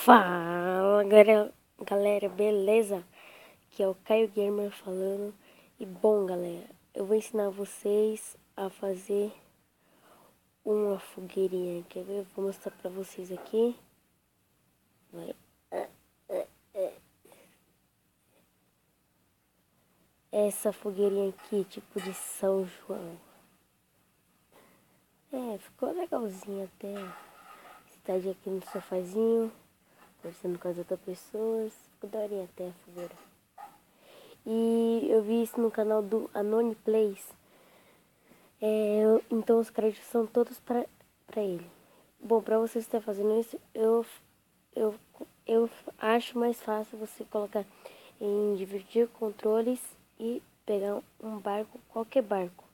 Fala galera, beleza? Aqui é o Caio Gamer falando. E bom galera, eu vou ensinar vocês a fazer uma fogueirinha. Quer ver? Eu vou mostrar pra vocês aqui. Vai. Essa fogueirinha aqui, tipo de São João. Ficou legalzinho até. Cidade aqui no sofazinho, conversando com as outras pessoas. Ficou daorinha até a fogueira. E eu vi isso no canal do Anony Plays. Então os créditos são todos para ele. Bom, para você estar fazendo isso, eu acho mais fácil você colocar em dividir controles e pegar um barco, qualquer barco.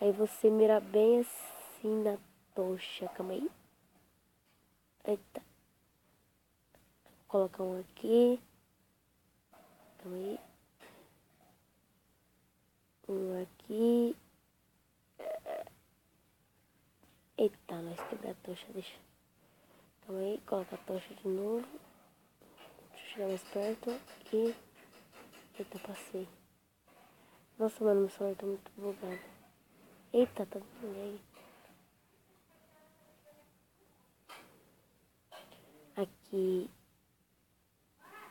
Aí você mira bem assim na tocha. Calma aí. Eita. Coloca um aqui. Calma aí. Um aqui. Eita, nós quebramos a tocha, deixa. Calma aí, coloca a tocha de novo. Deixa eu chegar mais perto e... Eita, passei. Nossa, mano, meu celular tá muito bugado. Eita, tá bugado aí. Aqui.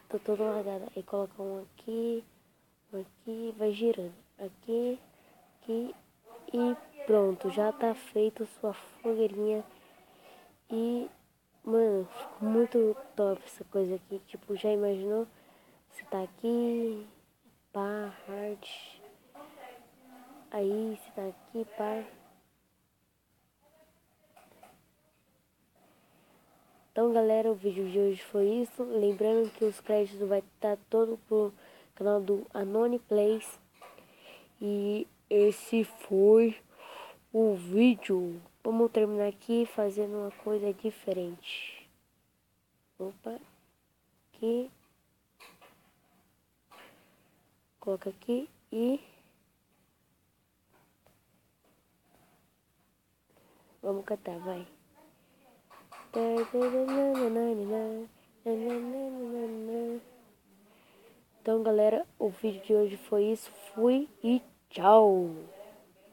Tô todo lagado. Aí coloca um aqui, vai girando. Aqui, aqui e pronto. Já tá feito sua fogueirinha. E, mano, ficou muito top essa coisa aqui. Tipo, já imaginou? Você tá aqui, pá, hard. Aí, você tá aqui, pá. Então, galera, o vídeo de hoje foi isso. Lembrando que os créditos vai estar todo pro canal do Anony Plays. E esse foi o vídeo. Vamos terminar aqui fazendo uma coisa diferente. Opa, aqui. Coloca aqui e... Vamos cantar, vai. Então, galera, o vídeo de hoje foi isso. Fui e tchau!